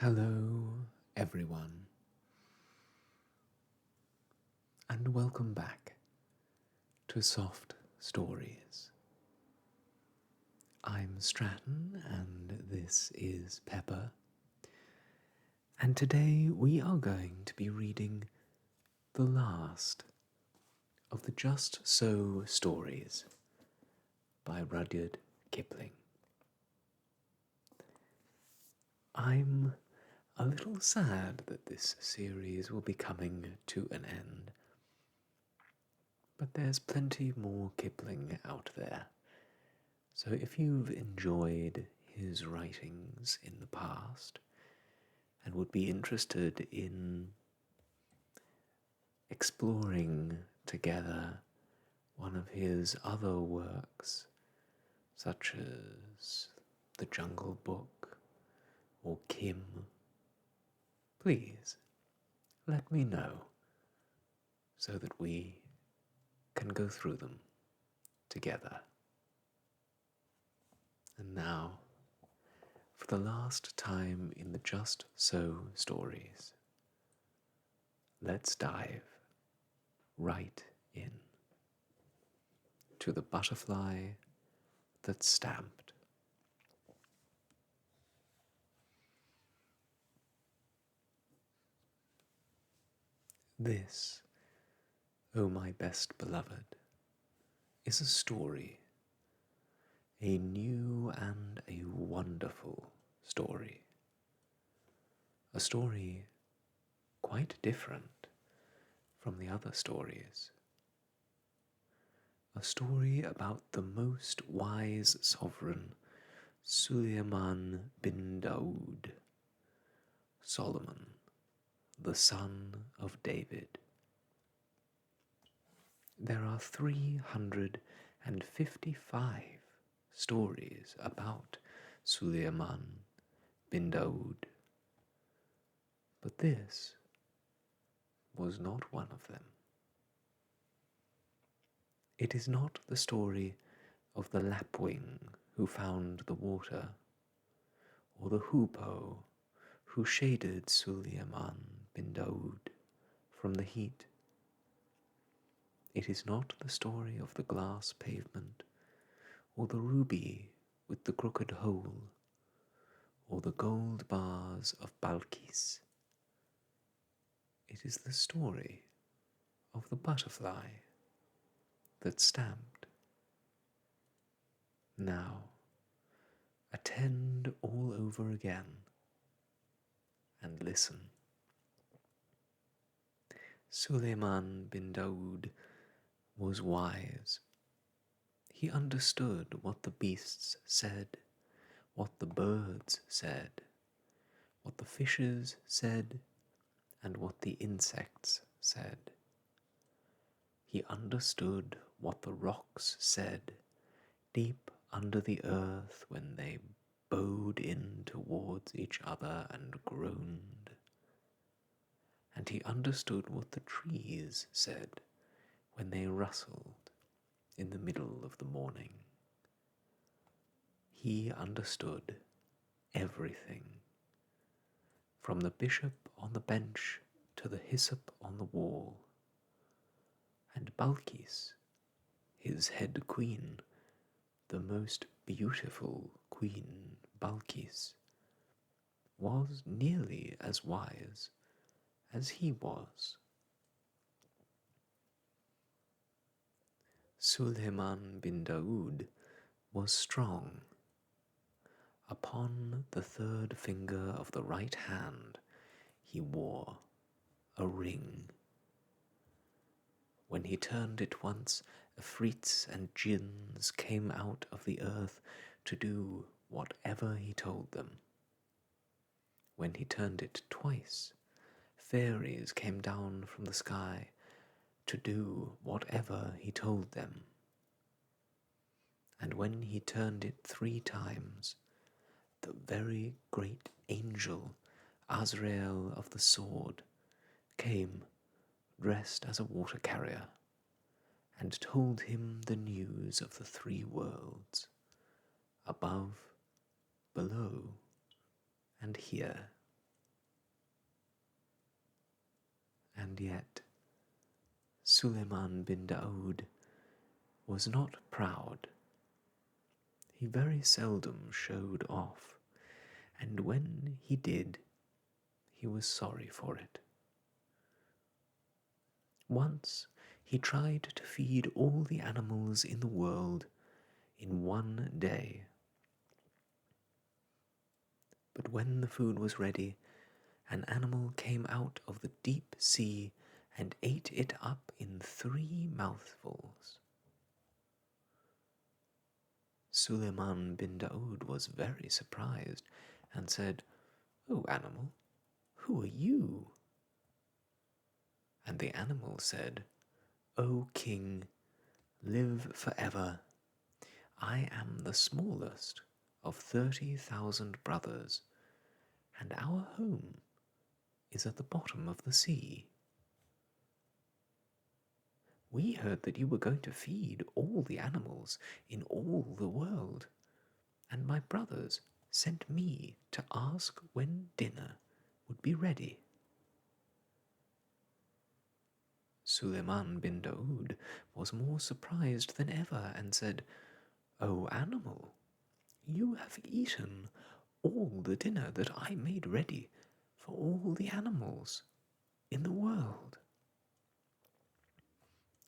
Hello, everyone, and welcome back to Soft Stories. I'm Stratton, and this is Pepper, and today we are going to be reading the last of the Just So stories by Rudyard Kipling. I'm a little sad that this series will be coming to an end, but there's plenty more Kipling out there. So if you've enjoyed his writings in the past and would be interested in exploring together one of his other works, such as The Jungle Book or Kim, please let me know so that we can go through them together. And now, for the last time in the Just So stories, let's dive right in to the butterfly that stamped. This, O my best beloved, is a story, a new and a wonderful story, a story quite different from the other stories, a story about the most wise sovereign Suleiman bin Daoud, Solomon, the son of David. There are 355 stories about Suleiman bin Daoud, but this was not one of them. It is not the story of the lapwing who found the water, or the hoopoe who shaded Suleiman bin Daoud from the heat. It is not the story of the glass pavement, or the ruby with the crooked hole, or the gold bars of Balkis. It is the story of the butterfly that stamped. Now, attend all over again and listen. Suleiman bin Daoud was wise. He understood what the beasts said, what the birds said, what the fishes said, and what the insects said. He understood what the rocks said deep under the earth when they bowed in towards each other and groaned. And he understood what the trees said when they rustled in the middle of the morning. He understood everything, from the bishop on the bench to the hyssop on the wall. And Balkis, his head queen, the most beautiful queen Balkis, was nearly as wise as he was. Suleiman bin Daoud was strong. Upon the third finger of the right hand he wore a ring. When he turned it once, Afrits and jinns came out of the earth to do whatever he told them. When he turned it twice, fairies came down from the sky to do whatever he told them. And when he turned it 3 times, the very great angel, Azrael of the sword, came dressed as a water carrier, and told him the news of the 3 worlds, above, below, and here. And yet Suleiman bin Daoud was not proud. He very seldom showed off, and when he did, he was sorry for it. Once he tried to feed all the animals in the world in one day. But when the food was ready, an animal came out of the deep sea and ate it up in 3 mouthfuls. Suleiman bin Daoud was very surprised and said, "O animal, who are you?" And the animal said, "O king, live forever. I am the smallest of 30,000 brothers, and our home is at the bottom of the sea. We heard that you were going to feed all the animals in all the world, and my brothers sent me to ask when dinner would be ready." Suleiman bin Daoud was more surprised than ever and said, "O animal, you have eaten all the dinner that I made ready for all the animals in the world."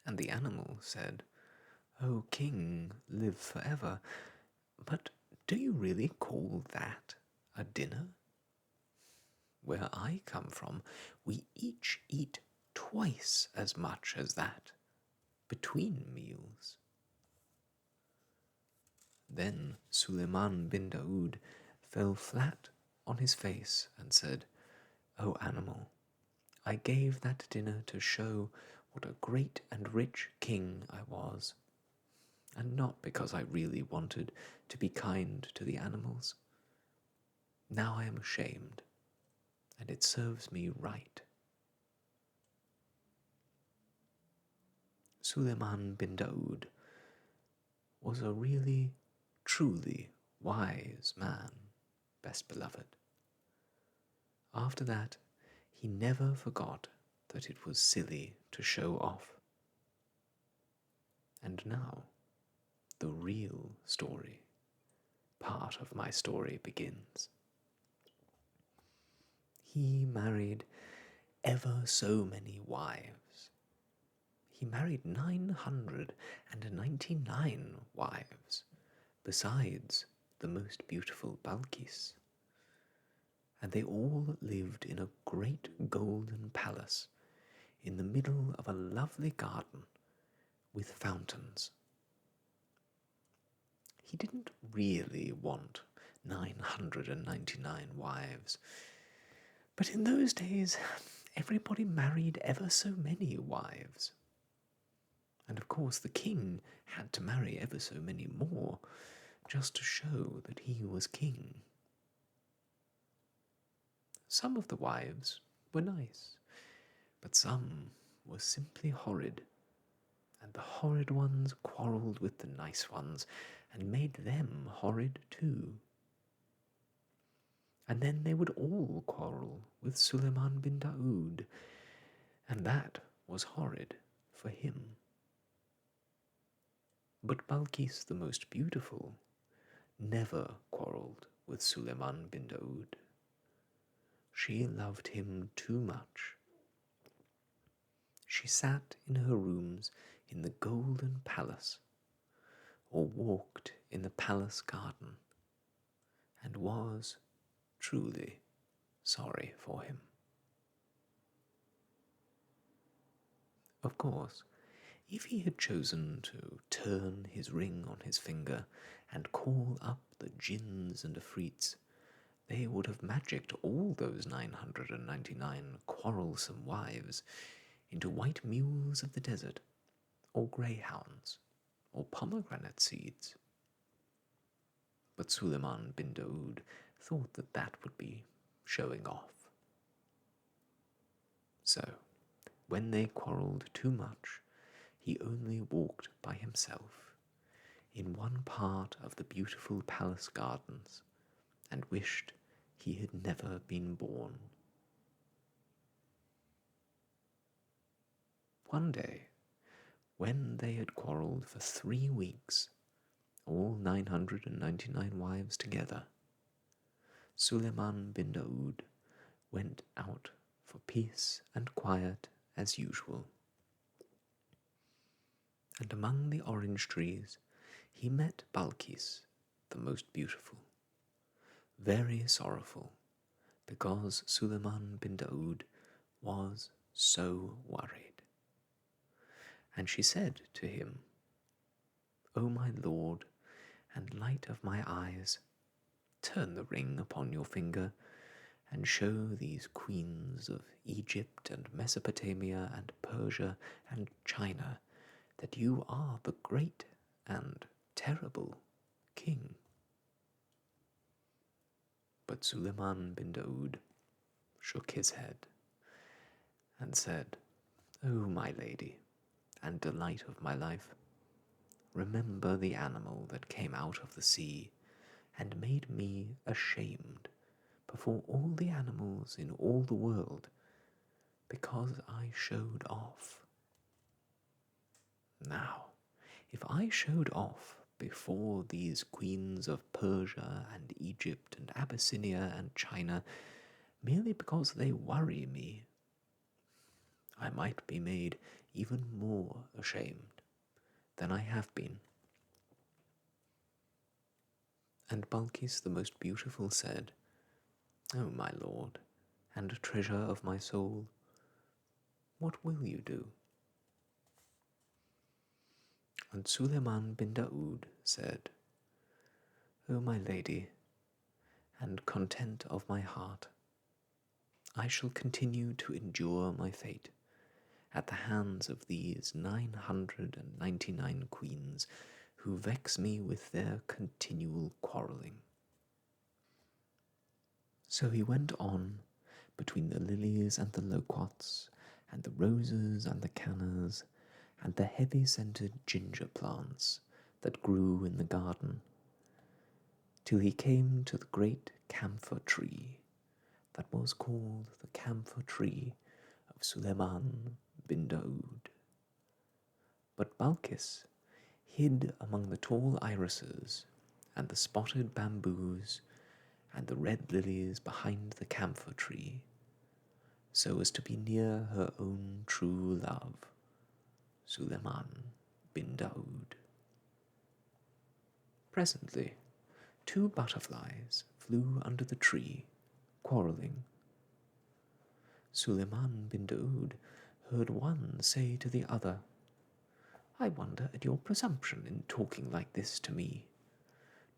And the animal said, "O king, live forever. But do you really call that a dinner? Where I come from, we each eat twice as much as that between meals." Then Suleiman bin Daoud fell flat on his face and said, "O animal, I gave that dinner to show what a great and rich king I was, and not because I really wanted to be kind to the animals. Now I am ashamed, and it serves me right." Suleiman bin Daoud was a really, truly wise man, best beloved. After that, he never forgot that it was silly to show off. And now, the real story, part of my story, begins. He married ever so many wives. He married 999 wives, besides the most beautiful Balkis. And they all lived in a great golden palace in the middle of a lovely garden with fountains. He didn't really want 999 wives, but in those days everybody married ever so many wives. And of course the king had to marry ever so many more, just to show that he was king. Some of the wives were nice, but some were simply horrid, and the horrid ones quarrelled with the nice ones, and made them horrid too. And then they would all quarrel with Suleiman bin Daoud, and that was horrid for him. But Balkis the most beautiful never quarrelled with Suleiman bin Daoud. She loved him too much. She sat in her rooms in the golden palace, or walked in the palace garden, and was truly sorry for him. Of course, if he had chosen to turn his ring on his finger and call up the jinns and afrits, they would have magicked all those 999 quarrelsome wives into white mules of the desert, or greyhounds, or pomegranate seeds. But Suleiman bin Daoud thought that that would be showing off. So, when they quarrelled too much, he only walked by himself in one part of the beautiful palace gardens and wished he had never been born. One day, when they had quarrelled for 3 weeks, all 999 wives together, Suleiman bin Daoud went out for peace and quiet as usual. And among the orange trees he met Balkis, the most beautiful, very sorrowful, because Suleiman bin Daoud was so worried. And she said to him, O my lord, and light of my eyes, turn the ring upon your finger, and show these queens of Egypt and Mesopotamia and Persia and China that you are the great and terrible king. But Suleiman bin Daoud shook his head and said, O my lady, and delight of my life, remember the animal that came out of the sea and made me ashamed before all the animals in all the world, because I showed off. Now, if I showed off before these queens of Persia and Egypt and Abyssinia and China merely because they worry me, I might be made even more ashamed than I have been. And Balkis the most beautiful said, O my lord, and treasure of my soul, what will you do? And Suleiman bin Daoud said, O my lady, and content of my heart, I shall continue to endure my fate at the hands of these 999 queens who vex me with their continual quarrelling. So he went on between the lilies and the loquats, and the roses and the cannas, and the heavy-scented ginger plants that grew in the garden, till he came to the great camphor tree that was called the camphor tree of Suleiman bin Daoud. But Balkis hid among the tall irises and the spotted bamboos and the red lilies behind the camphor tree, so as to be near her own true love, Suleiman bin Daoud. Presently, 2 butterflies flew under the tree, quarrelling. Suleiman bin Daoud heard one say to the other, I wonder at your presumption in talking like this to me.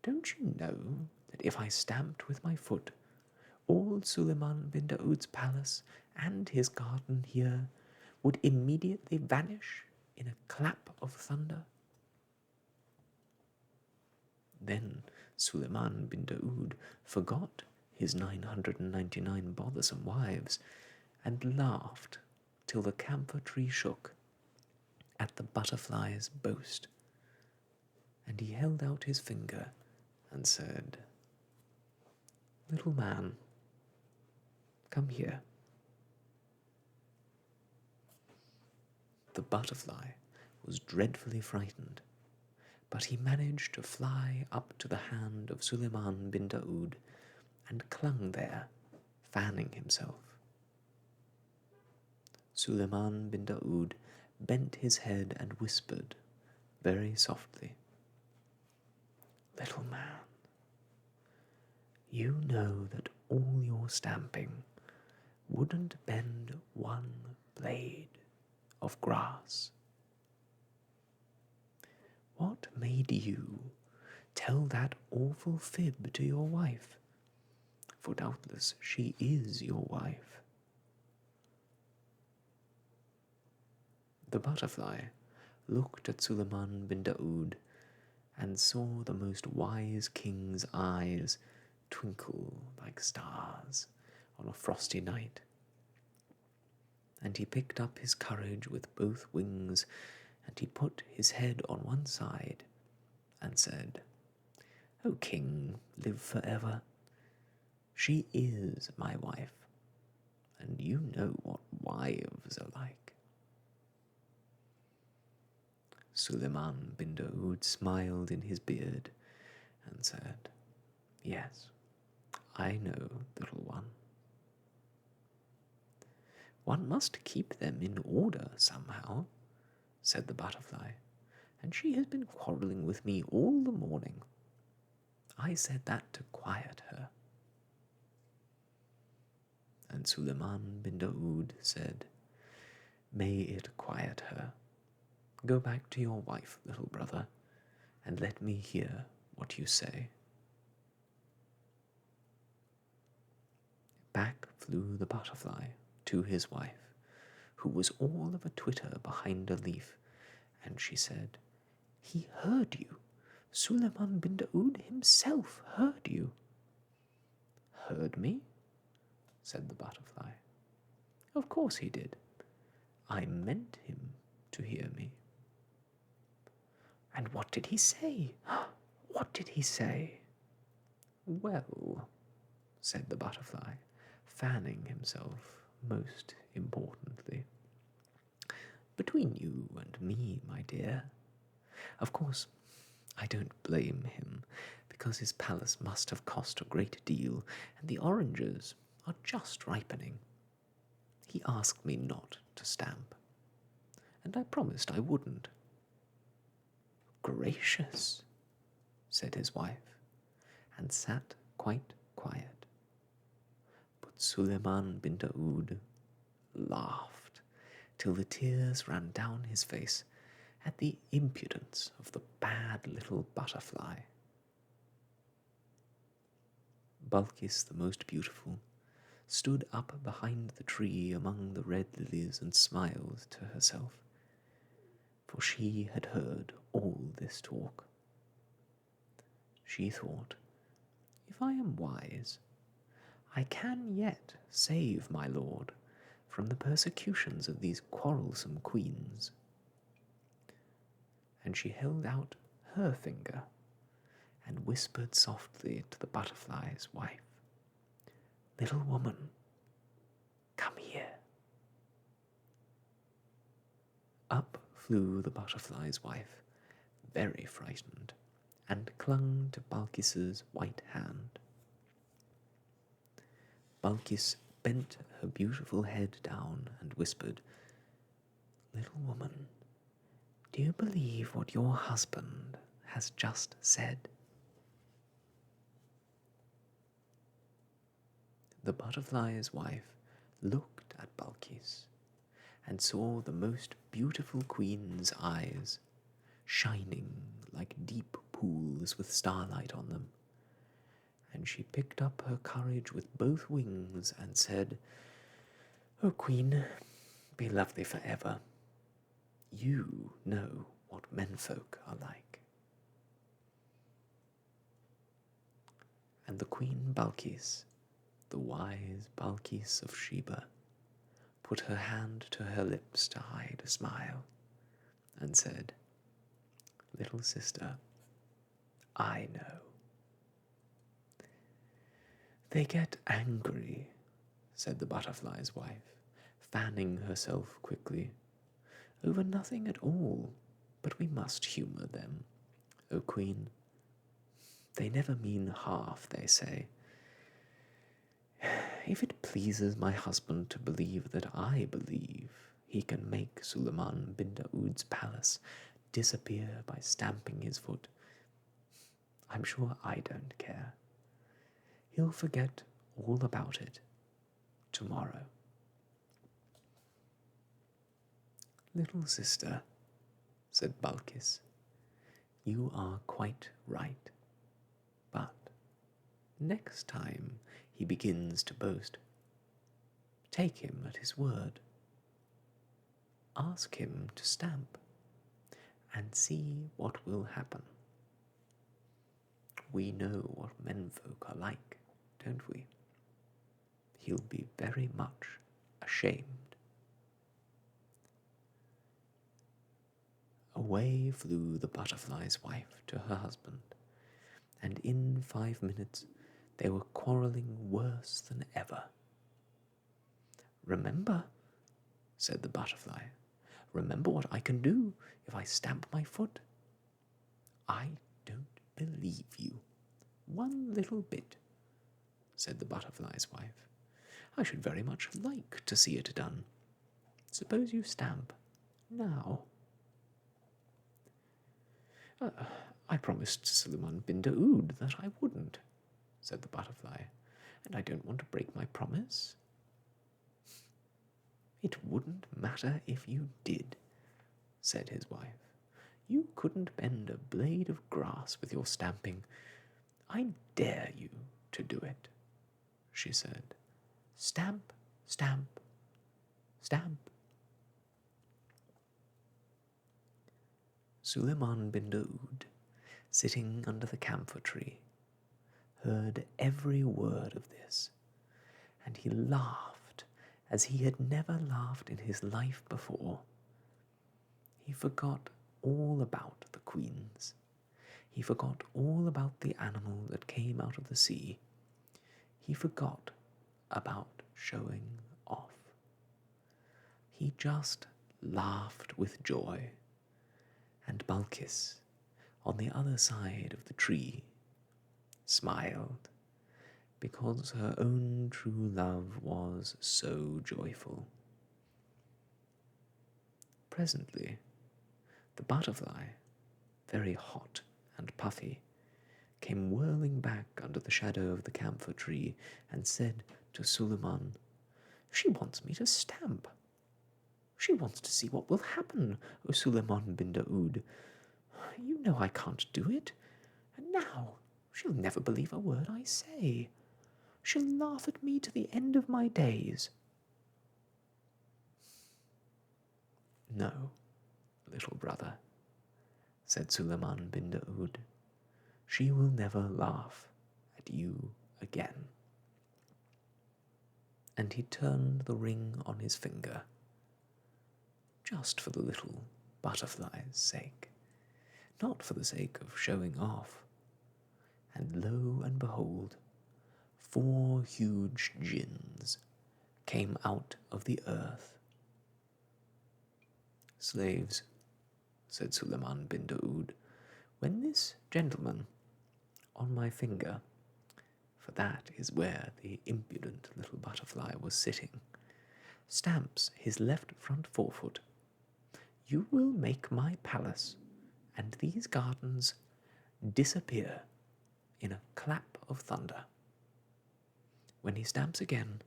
Don't you know that if I stamped with my foot, all Suleiman bin Daoud's palace and his garden here would immediately vanish in a clap of thunder? Then Suleiman bin Daoud forgot his 999 bothersome wives, and laughed till the camphor tree shook at the butterfly's boast. And he held out his finger and said, Little man, come here. The butterfly was dreadfully frightened, but he managed to fly up to the hand of Suleiman bin Daoud and clung there, fanning himself. Suleiman bin Daoud bent his head and whispered very softly, Little man, you know that all your stamping wouldn't bend one blade of grass. What made you tell that awful fib to your wife? For doubtless she is your wife. The butterfly looked at Suleiman bin Daoud and saw the most wise king's eyes twinkle like stars on a frosty night. And he picked up his courage with both wings, and he put his head on one side and said, O king, live forever. She is my wife, and you know what wives are like. Suleiman bin Daoud smiled in his beard and said, "Yes, I know, little one. One must keep them in order somehow," said the butterfly, "and she has been quarrelling with me all the morning. I said that to quiet her." And Suleiman bin Daoud said, "May it quiet her. Go back to your wife, little brother, and let me hear what you say." Back flew the butterfly to his wife, who was all of a twitter behind a leaf, and she said, "He heard you. Suleiman bin Daoud himself heard you." "Heard me?" said the butterfly. "Of course he did. I meant him to hear me." "And what did he say? What did he say?" "Well," said the butterfly, fanning himself most importantly, "between you and me, my dear, of course I don't blame him, because his palace must have cost a great deal, and the oranges are just ripening. He asked me not to stamp, and I promised I wouldn't." "Gracious," said his wife, and sat quite quiet. But Suleiman bin Daoud laughed till the tears ran down his face at the impudence of the bad little butterfly. Balkis the most beautiful stood up behind the tree among the red lilies and smiled to herself, for she had heard all this talk. She thought, "If I am wise, I can yet save my lord from the persecutions of these quarrelsome queens." And she held out her finger and whispered softly to the butterfly's wife, "Little woman, come here." Up flew the butterfly's wife, very frightened, and clung to Balkis's white hand. Balkis bent her beautiful head down and whispered, "Little woman, do you believe what your husband has just said?" The butterfly's wife looked at Balkis and saw the most beautiful queen's eyes, shining like deep pools with starlight on them, and she picked up her courage with both wings and said, "O Queen, be lovely forever. You know what menfolk are like." And the Queen Balkis, the wise Balkis of Sheba, put her hand to her lips to hide a smile, and said, "Little sister, I know." "They get angry," said the butterfly's wife, fanning herself quickly, "over nothing at all, but we must humour them, O Queen. They never mean half they say. If it pleases my husband to believe that I believe he can make Suleiman bin Daoud's palace disappear by stamping his foot, I'm sure I don't care. He'll forget all about it tomorrow." "Little sister," said Balkis, "you are quite right. But next time he begins to boast, take him at his word. Ask him to stamp, and see what will happen. We know what menfolk are like, don't we? He'll be very much ashamed." Away flew the butterfly's wife to her husband, and in 5 minutes they were quarrelling worse than ever. "Remember," said the butterfly, Remember what I can do if I stamp my foot. I don't believe you. One little bit, said the butterfly's wife. I should very much like to see it done. Suppose you stamp now. I promised Suleiman bin Daoud that I wouldn't, said the butterfly, and I don't want to break my promise. It wouldn't matter if you did, said his wife. You couldn't bend a blade of grass with your stamping. I dare you to do it, she said. Stamp, stamp, stamp. Suleiman bin Daoud, sitting under the camphor tree, heard every word of this, and he laughed as he had never laughed in his life before. He forgot all about the queens. He forgot all about the animal that came out of the sea. He forgot about showing off. He just laughed with joy, and Balkis, on the other side of the tree, smiled, because her own true love was so joyful. Presently, the butterfly, very hot and puffy, came whirling back under the shadow of the camphor tree and said to Suleiman, She wants me to stamp. She wants to see what will happen, O Suleiman bin Daoud. You know I can't do it, and now she'll never believe a word I say. She'll laugh at me to the end of my days. No, little brother, said Suleiman bin Daoud. She will never laugh at you again. And he turned the ring on his finger, just for the little butterfly's sake, not for the sake of showing off. And lo and behold, 4 huge jinns came out of the earth. Slaves, said Suleiman bin Daoud, when this gentleman on my finger, for that is where the impudent little butterfly was sitting, stamps his left front forefoot, you will make my palace and these gardens disappear in a clap of thunder. When he stamps again,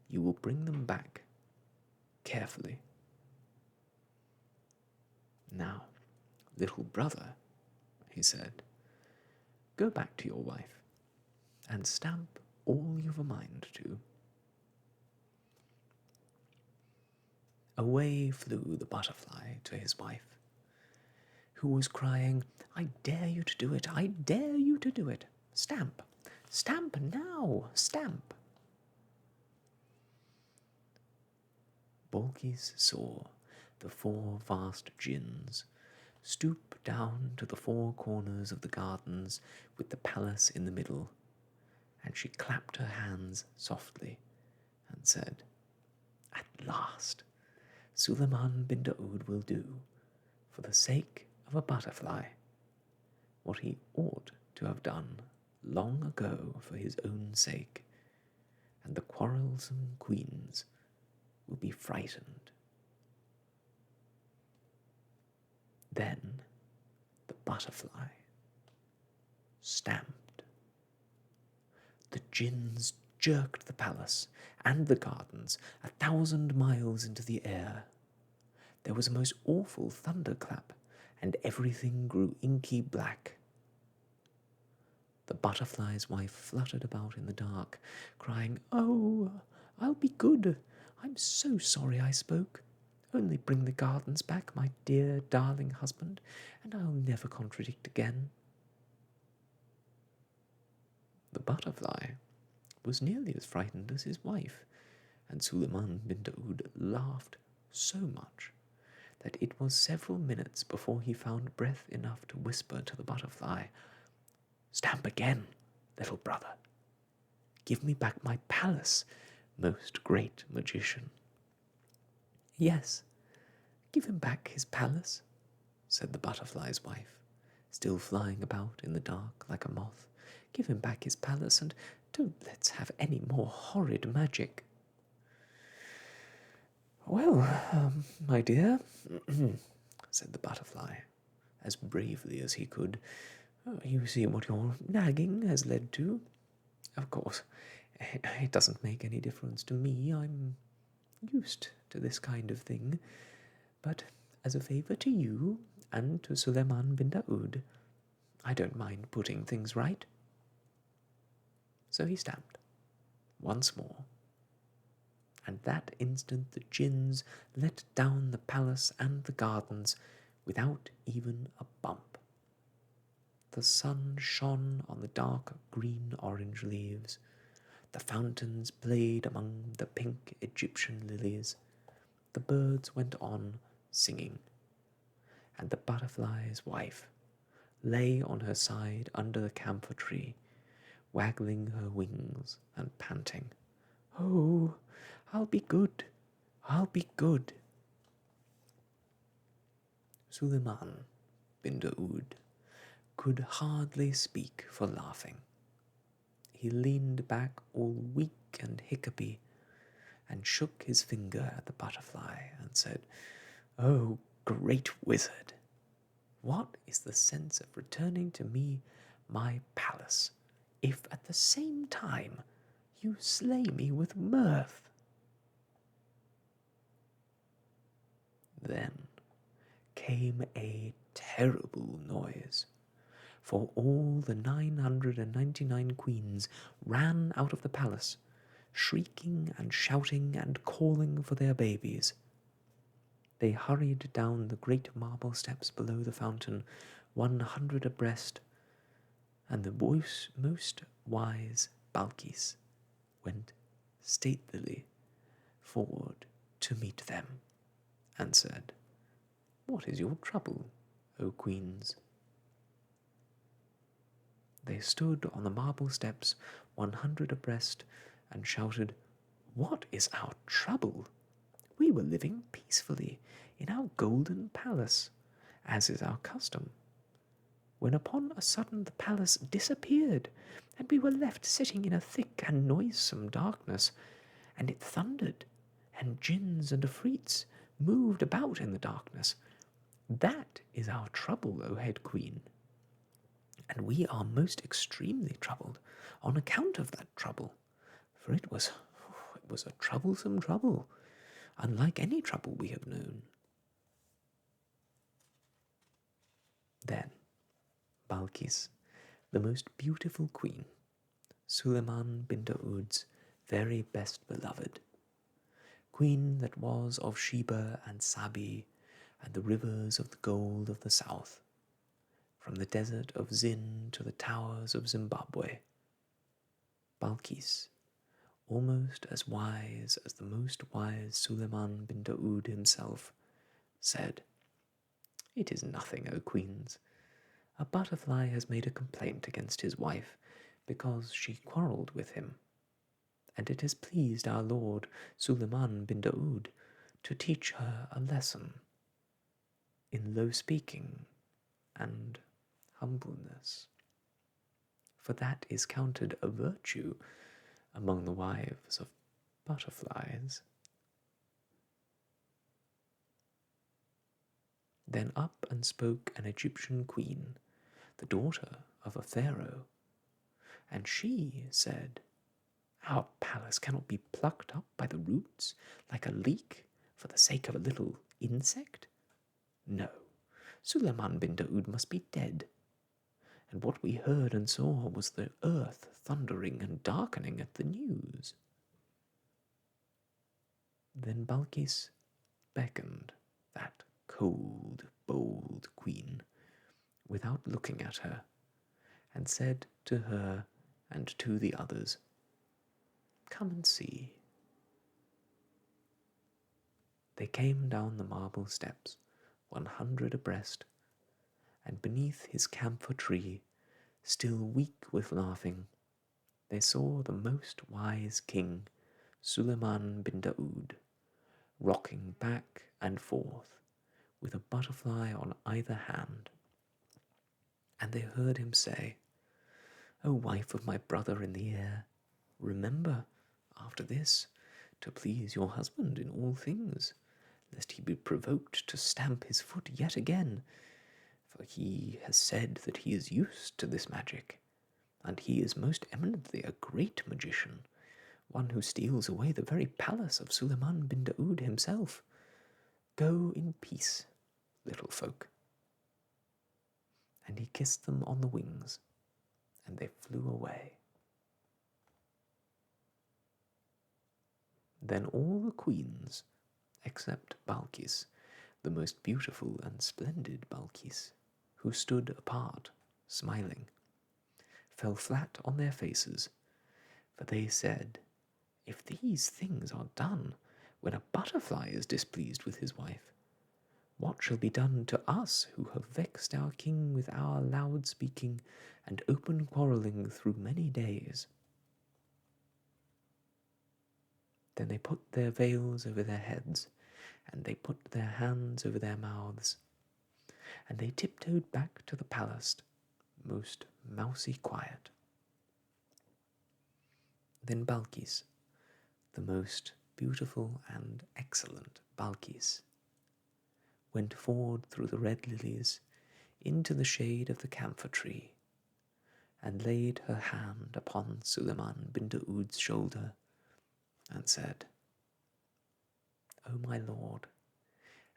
you will bring them back carefully. Now, little brother, he said, go back to your wife and stamp all you've a mind to. Away flew the butterfly to his wife, who was crying, I dare you to do it, I dare you to do it. Stamp, stamp now, stamp. Balkis saw the 4 vast jinns stoop down to the 4 corners of the gardens with the palace in the middle, and she clapped her hands softly and said, At last, Suleiman bin Daoud will do, for the sake of a butterfly, what he ought to have done long ago for his own sake, and the quarrelsome queens will be frightened. Then the butterfly stamped. The jinns jerked the palace and the gardens 1,000 miles into the air. There was a most awful thunderclap, and everything grew inky black. The butterfly's wife fluttered about in the dark, crying, Oh, I'll be good. I'm so sorry I spoke. Only bring the gardens back, my dear, darling husband, and I'll never contradict again. The butterfly was nearly as frightened as his wife, and Suleiman bin Daoud laughed so much that it was several minutes before he found breath enough to whisper to the butterfly, Stamp again, little brother. Give me back my palace, most great magician. Yes, Give him back his palace, said the butterfly's wife, still flying about in the dark like a moth. Give him back his palace, and don't let's have any more horrid magic. Well, my dear, said the butterfly, as bravely as he could, you see what your nagging has led to. Of course, it doesn't make any difference to me. I'm used to this kind of thing. But as a favour to you and to Suleiman bin Daoud, I don't mind putting things right. So he stamped once more, and that instant the jinns let down the palace and the gardens without even a bump. The sun shone on the dark green-orange leaves. The fountains played among the pink Egyptian lilies. The birds went on singing, and the butterfly's wife lay on her side under the camphor tree, waggling her wings and panting, "Oh, I'll be good, I'll be good." Suleiman bin Daoud could hardly speak for laughing. He leaned back all weak and hiccupy, and shook his finger at the butterfly and said, "Oh, great wizard, what is the sense of returning to me my palace, if at the same time you slay me with mirth?" Then came a terrible noise, for all the 999 queens ran out of the palace, shrieking and shouting and calling for their babies. They hurried down the great marble steps below the fountain, 100 abreast, and the most wise Balkis went stately forward to meet them, and said, "What is your trouble, O queens?" They stood on the marble steps, 100 abreast, and shouted, "What is our trouble? We were living peacefully in our golden palace, as is our custom, when upon a sudden the palace disappeared, and we were left sitting in a thick and noisome darkness, and it thundered, and jinns and afrits moved about in the darkness. That is our trouble, O head queen, and we are most extremely troubled on account of that trouble, for it was a troublesome trouble, unlike any trouble we have known." Then Balkis, the most beautiful queen, Suleiman bin Daoud's very best beloved, queen that was of Sheba and Sabi and the rivers of the gold of the south, from the desert of Zin to the towers of Zimbabwe, Balkis, almost as wise as the most wise Suleiman bin Daoud himself, said, "It is nothing, O queens. A butterfly has made a complaint against his wife because she quarrelled with him, and it has pleased our lord Suleiman bin Daoud to teach her a lesson in low speaking and humbleness, for that is counted a virtue among the wives of butterflies." Then up and spoke an Egyptian queen, the daughter of a pharaoh, and she said, "Our palace cannot be plucked up by the roots like a leek for the sake of a little insect. No, Suleiman bin Daoud must be dead, and what we heard and saw was the earth thundering and darkening at the news." Then Balkis beckoned that cold, bold queen without looking at her, and said to her and to the others, "Come and see." They came down the marble steps, 100 abreast, and beneath his camphor tree, still weak with laughing, they saw the most wise king, Suleiman bin Daoud, rocking back and forth with a butterfly on either hand. And they heard him say, O wife of my brother in the air, remember, after this, to please your husband in all things, lest he be provoked to stamp his foot yet again, for he has said that he is used to this magic, and he is most eminently a great magician, one who steals away the very palace of Suleiman bin Daoud himself. Go in peace, little folk. And he kissed them on the wings, and they flew away. Then all the queens, except Balkis, the most beautiful and splendid Balkis, who stood apart, smiling, fell flat on their faces, for they said, If these things are done when a butterfly is displeased with his wife, what shall be done to us who have vexed our king with our loud speaking and open quarrelling through many days? Then they put their veils over their heads, and they put their hands over their mouths, and they tiptoed back to the palace, most mousy quiet. Then Balkis, the most beautiful and excellent Balkis, went forward through the red lilies into the shade of the camphor tree, and laid her hand upon Suleiman bin Daoud's shoulder, and said, O my lord,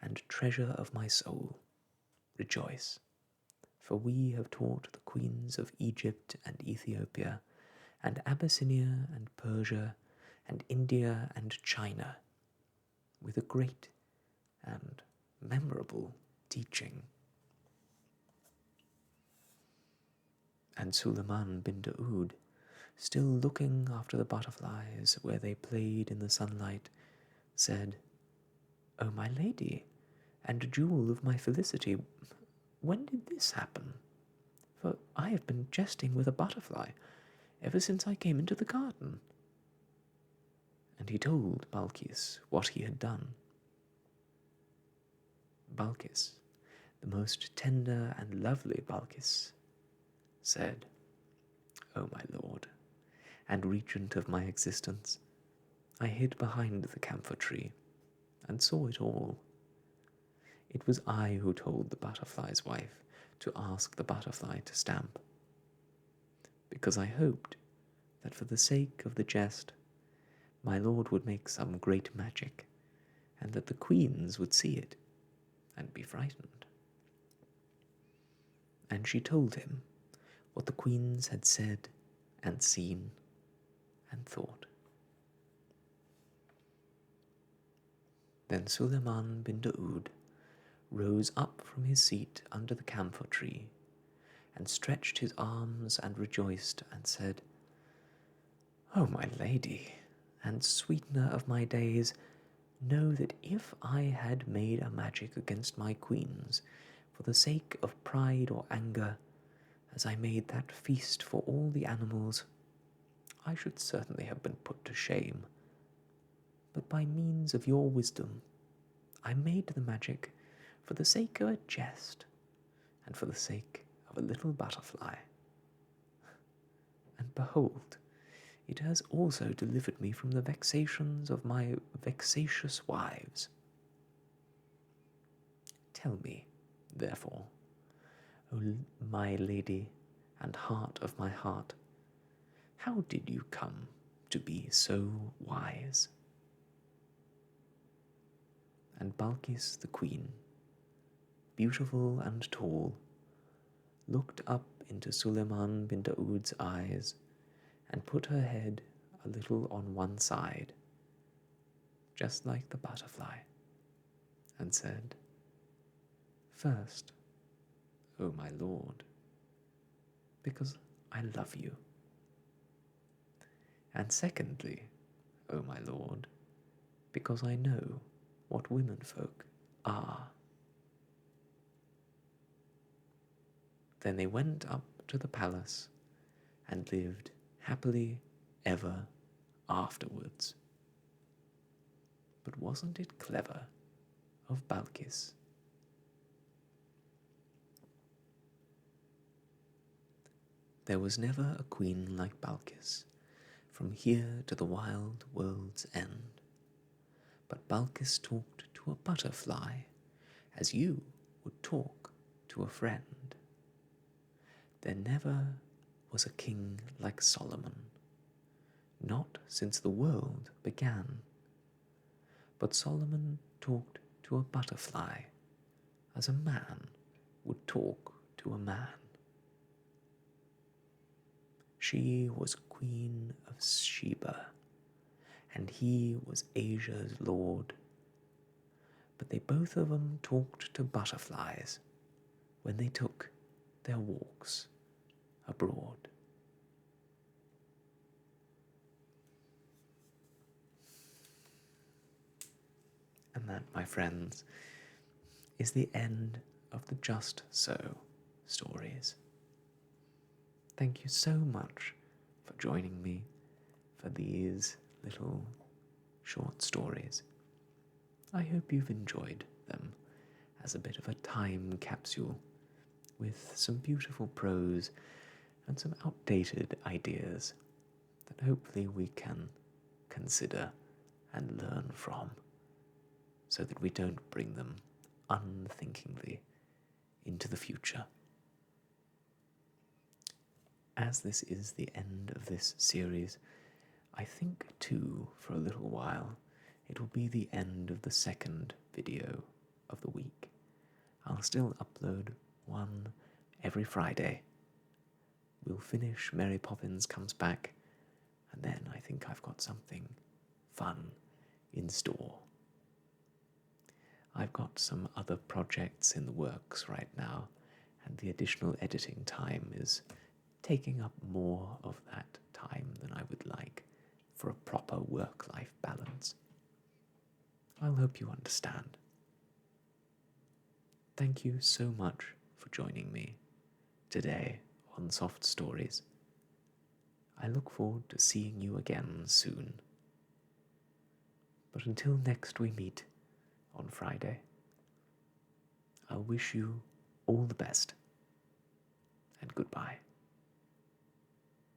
and treasure of my soul, rejoice, for we have taught the queens of Egypt and Ethiopia, and Abyssinia and Persia, and India and China, with a great and memorable teaching. And Suleiman bin Daoud, still looking after the butterflies where they played in the sunlight, said, O my lady, and jewel of my felicity, when did this happen? For I have been jesting with a butterfly ever since I came into the garden. And he told Balkis what he had done. Balkis, the most tender and lovely Balkis, said, O my lord, and regent of my existence, I hid behind the camphor tree, and saw it all. It was I who told the butterfly's wife to ask the butterfly to stamp, because I hoped that for the sake of the jest, my lord would make some great magic, and that the queens would see it, and be frightened. And she told him what the queens had said, and seen, and thought. Then Suleiman bin Daoud rose up from his seat under the camphor tree, and stretched his arms and rejoiced, and said, O my lady, and sweetener of my days, know that if I had made a magic against my queens for the sake of pride or anger, as I made that feast for all the animals, I should certainly have been put to shame. But by means of your wisdom, I made the magic for the sake of a jest, and for the sake of a little butterfly. And behold, it has also delivered me from the vexations of my vexatious wives. Tell me, therefore, O my lady and heart of my heart, how did you come to be so wise? And Balkis the queen, beautiful and tall, looked up into Suleiman bin Daoud's eyes, and put her head a little on one side, just like the butterfly, and said, First, O my lord, because I love you. And secondly, O my lord, because I know what womenfolk are. Then they went up to the palace and lived happily ever afterwards. But wasn't it clever of Balkis There was never a queen like Balkis, from here to the wild world's end. But Balkis talked to a butterfly, as you would talk to a friend. There never was a king like Solomon, not since the world began. But Solomon talked to a butterfly, as a man would talk to a man. She was Queen of Sheba, and he was Asia's lord. But they both of them talked to butterflies when they took their walks abroad. And that, my friends, is the end of the Just So stories. Thank you so much for joining me for these little short stories. I hope you've enjoyed them as a bit of a time capsule with some beautiful prose and some outdated ideas that hopefully we can consider and learn from, so that we don't bring them unthinkingly into the future. As this is the end of this series, I think too, for a little while, it will be the end of the second video of the week. I'll still upload one every Friday. We'll finish Mary Poppins Comes Back, and then I think I've got something fun in store. I've got some other projects in the works right now, and the additional editing time is taking up more of that time than I would like for a proper work-life balance. I'll hope you understand. Thank you so much for joining me today on Soft Stories. I look forward to seeing you again soon. But until next we meet on Friday, I'll wish you all the best, and goodbye.